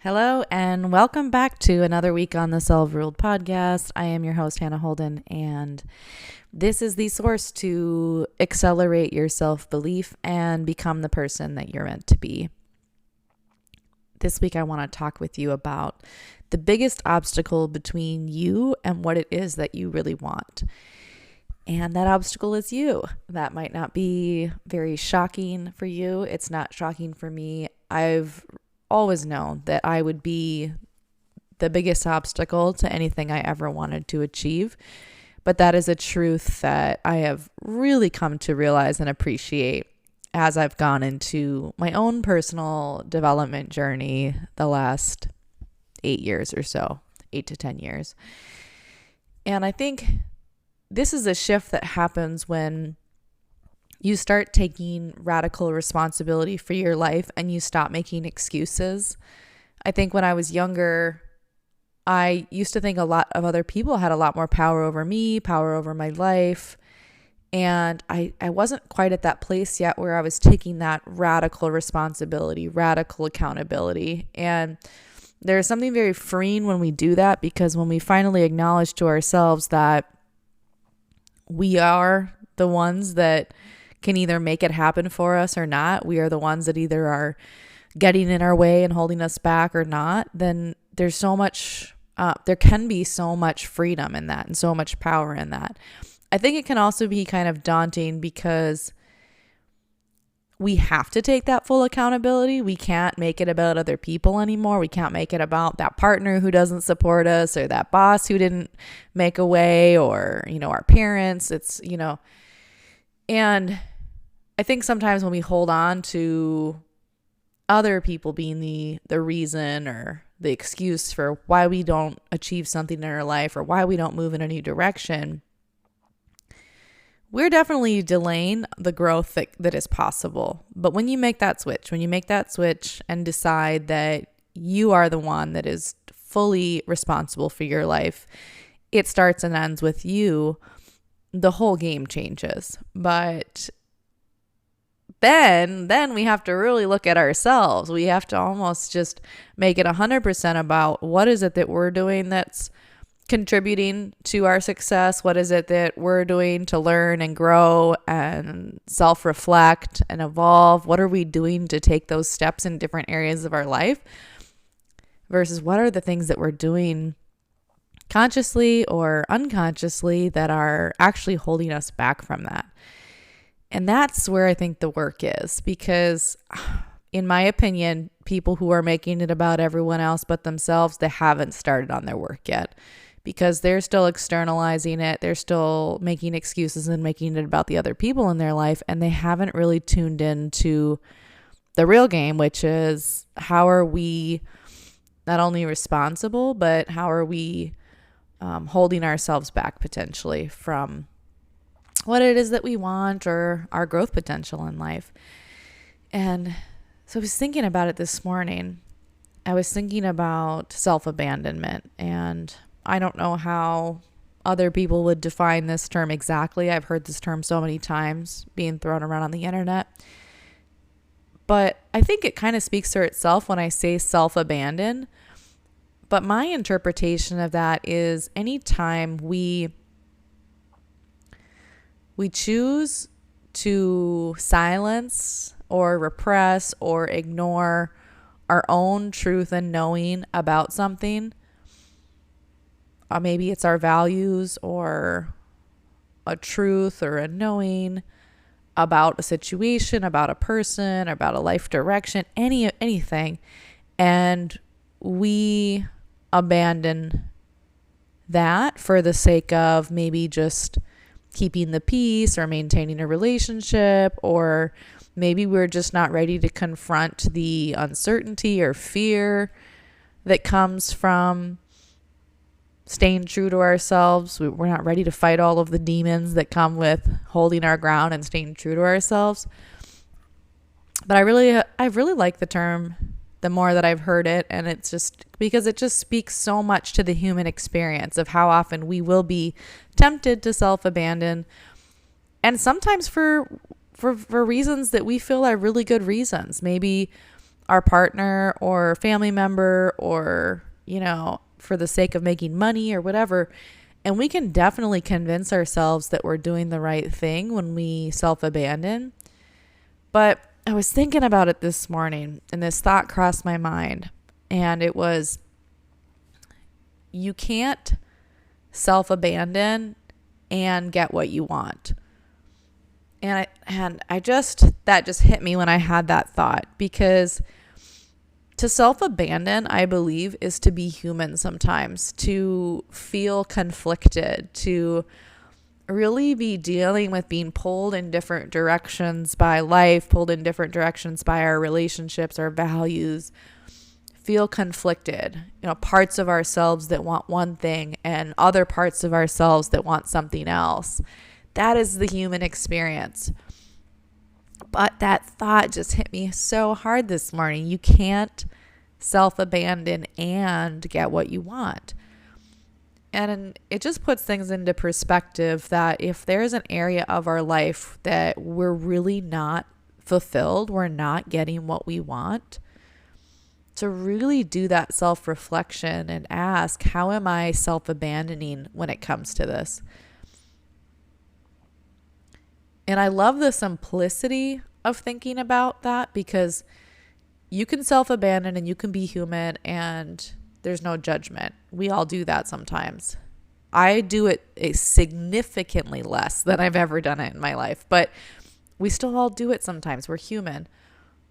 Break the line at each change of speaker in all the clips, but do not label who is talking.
Hello, and welcome back to another week on the Self-Ruled podcast. I am your host, Hannah Holden, and this is the source to accelerate your self-belief and become the person that you're meant to be. This week, I want to talk with you about the biggest obstacle between you and what it is that you really want. And that obstacle is you. That might not be very shocking for you. It's not shocking for me. I've always known that I would be the biggest obstacle to anything I ever wanted to achieve. But that is a truth that I have really come to realize and appreciate as I've gone into my own personal development journey the last 8 years or so, 8 to 10 years. And I think this is a shift that happens when you start taking radical responsibility for your life and you stop making excuses. I think when I was younger, I used to think a lot of other people had a lot more power over me, power over my life. And I wasn't quite at that place yet where I was taking that radical responsibility, radical accountability. And there's something very freeing when we do that, because when we finally acknowledge to ourselves that we are the ones that can either make it happen for us or not, we are the ones that either are getting in our way and holding us back or not, then there's so much, there can be so much freedom in that and so much power in that. I think it can also be kind of daunting because we have to take that full accountability. We can't make it about other people anymore. We can't make it about that partner who doesn't support us or that boss who didn't make a way, or, our parents. And I think sometimes when we hold on to other people being the reason or the excuse for why we don't achieve something in our life or why we don't move in a new direction, we're definitely delaying the growth that is possible. But when you make that switch, and decide that you are the one that is fully responsible for your life, it starts and ends with you, the whole game changes. But then we have to really look at ourselves. We have to almost just make it 100% about what is it that we're doing that's contributing to our success? What is it that we're doing to learn and grow and self-reflect and evolve? What are we doing to take those steps in different areas of our life? Versus what are the things that we're doing consciously or unconsciously that are actually holding us back from that? And that's where I think the work is, because in my opinion, people who are making it about everyone else but themselves, they haven't started on their work yet, because they're still externalizing it. They're still making excuses and making it about the other people in their life. And they haven't really tuned into the real game, which is how are we not only responsible, but how are we holding ourselves back potentially from what it is that we want or our growth potential in life. And so I was thinking about it this morning. I was thinking about self-abandonment, and I don't know how other people would define this term exactly. I've heard this term so many times being thrown around on the internet. But I think it kind of speaks for itself when I say self-abandon. But my interpretation of that is anytime we choose to silence or repress or ignore our own truth and knowing about something, maybe it's our values or a truth or a knowing about a situation, about a person, about a life direction, anything, and we abandon that for the sake of maybe just keeping the peace or maintaining a relationship, or maybe we're just not ready to confront the uncertainty or fear that comes from staying true to ourselves. We're not ready to fight all of the demons that come with holding our ground and staying true to ourselves. But I really like the term the more that I've heard it, and it's just because it just speaks so much to the human experience of how often we will be tempted to self-abandon, and sometimes for reasons that we feel are really good reasons. Maybe our partner or family member or, for the sake of making money or whatever. And we can definitely convince ourselves that we're doing the right thing when we self-abandon. But I was thinking about it this morning and this thought crossed my mind. And it was, you can't self-abandon and get what you want. And that just hit me when I had that thought, because to self-abandon, I believe, is to be human sometimes, to feel conflicted, to really be dealing with being pulled in different directions by life, pulled in different directions by our relationships, our values, feel conflicted, parts of ourselves that want one thing and other parts of ourselves that want something else. That is the human experience. But that thought just hit me so hard this morning. You can't self-abandon and get what you want. And it just puts things into perspective that if there's an area of our life that we're really not fulfilled, we're not getting what we want, to really do that self-reflection and ask, how am I self-abandoning when it comes to this? And I love the simplicity of thinking about that, because you can self-abandon and you can be human and there's no judgment. We all do that sometimes. I do it significantly less than I've ever done it in my life, but we still all do it sometimes. We're human.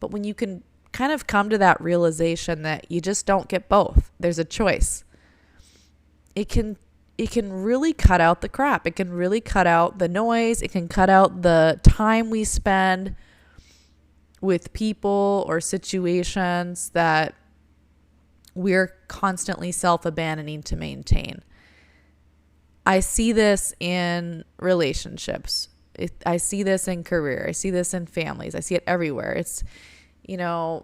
But when you can kind of come to that realization that you just don't get both, there's a choice. It can really cut out the crap. It can really cut out the noise. It can cut out the time we spend with people or situations that we're constantly self-abandoning to maintain. I see this in relationships. I see this in career. I see this in families. I see it everywhere. It's,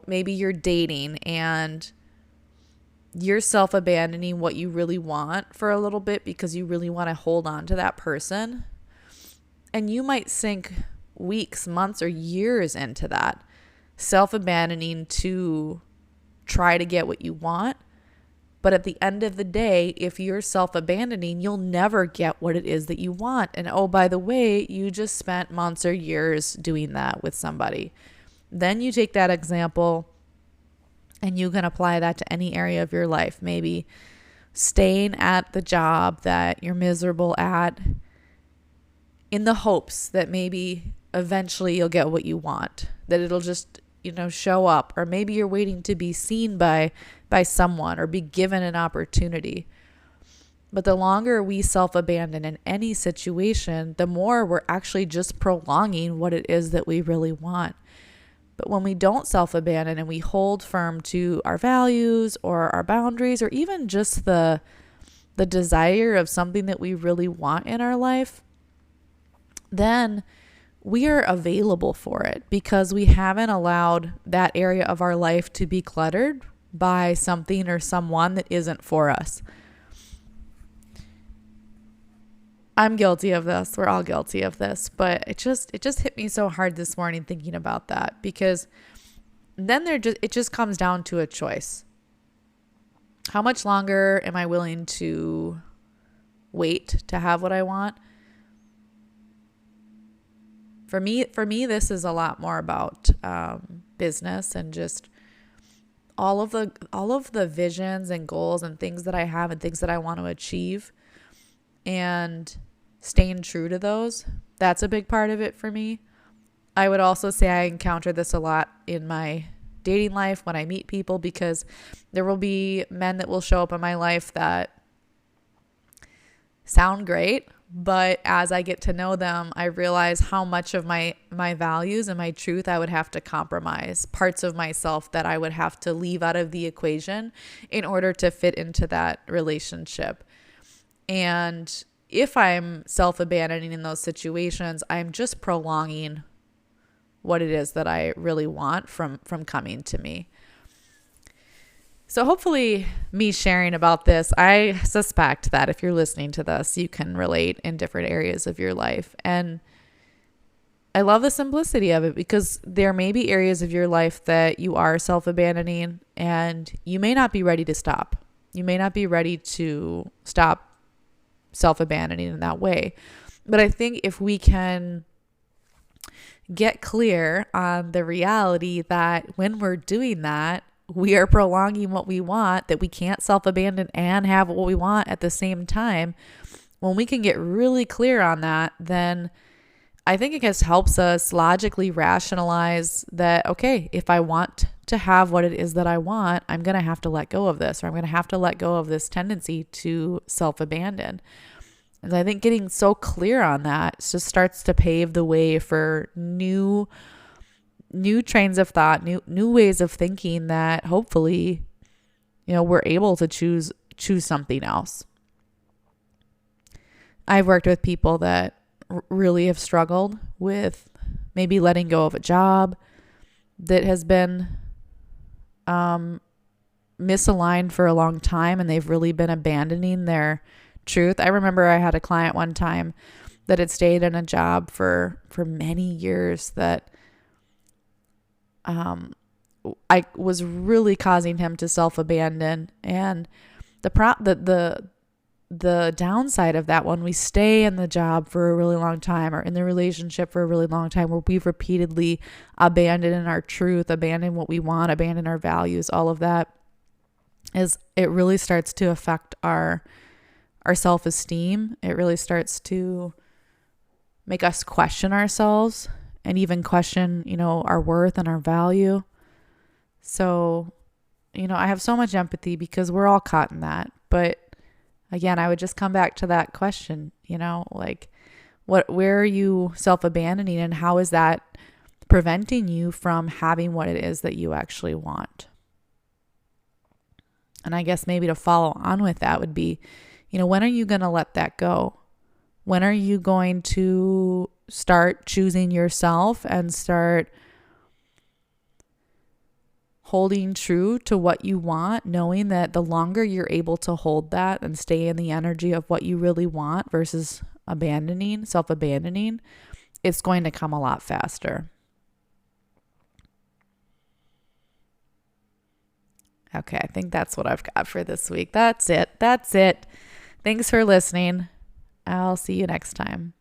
maybe you're dating and you're self-abandoning what you really want for a little bit because you really want to hold on to that person. And you might sink weeks, months, or years into that, self-abandoning to try to get what you want. But at the end of the day, if you're self-abandoning, you'll never get what it is that you want. And oh, by the way, you just spent months or years doing that with somebody. Then you take that example and you can apply that to any area of your life. Maybe staying at the job that you're miserable at in the hopes that maybe eventually you'll get what you want, that it'll just, show up. Or maybe you're waiting to be seen by someone or be given an opportunity. But the longer we self-abandon in any situation, the more we're actually just prolonging what it is that we really want. But when we don't self-abandon and we hold firm to our values or our boundaries, or even just the desire of something that we really want in our life, then we are available for it, because we haven't allowed that area of our life to be cluttered by something or someone that isn't for us. I'm guilty of this. We're all guilty of this, but it just hit me so hard this morning thinking about that, because then it just comes down to a choice. How much longer am I willing to wait to have what I want? For me, this is a lot more about business and just all of the visions and goals and things that I have and things that I want to achieve, and staying true to those. That's a big part of it for me. I would also say I encounter this a lot in my dating life when I meet people, because there will be men that will show up in my life that sound great, but as I get to know them, I realize how much of my values and my truth I would have to compromise, parts of myself that I would have to leave out of the equation in order to fit into that relationship. And if I'm self-abandoning in those situations, I'm just prolonging what it is that I really want from coming to me. So hopefully me sharing about this, I suspect that if you're listening to this, you can relate in different areas of your life. And I love the simplicity of it, because there may be areas of your life that you are self-abandoning and you may not be ready to stop. You may not be ready to stop self-abandoning in that way. But I think if we can get clear on the reality that when we're doing that, we are prolonging what we want, that we can't self-abandon and have what we want at the same time. When we can get really clear on that, then I think it just helps us logically rationalize that, okay, if I want to have what it is that I want, I'm going to have to let go of this, or I'm going to have to let go of this tendency to self-abandon. And I think getting so clear on that just starts to pave the way for new trains of thought, new ways of thinking, that hopefully, we're able to choose something else. I've worked with people that really have struggled with maybe letting go of a job that has been misaligned for a long time, and they've really been abandoning their truth. I remember I had a client one time that had stayed in a job for many years that I was really causing him to self-abandon. And the downside of that, when we stay in the job for a really long time, or in the relationship for a really long time, where we've repeatedly abandoned our truth, abandoned what we want, abandoned our values, all of that, is it really starts to affect our self-esteem. It really starts to make us question ourselves, and even question, our worth and our value. So, I have so much empathy, because we're all caught in that. But again, I would just come back to that question, where are you self-abandoning, and how is that preventing you from having what it is that you actually want? And I guess maybe to follow on with that would be, when are you going to let that go? When are you going to start choosing yourself and start holding true to what you want, knowing that the longer you're able to hold that and stay in the energy of what you really want versus self-abandoning, it's going to come a lot faster. Okay, I think that's what I've got for this week. That's it. Thanks for listening. I'll see you next time.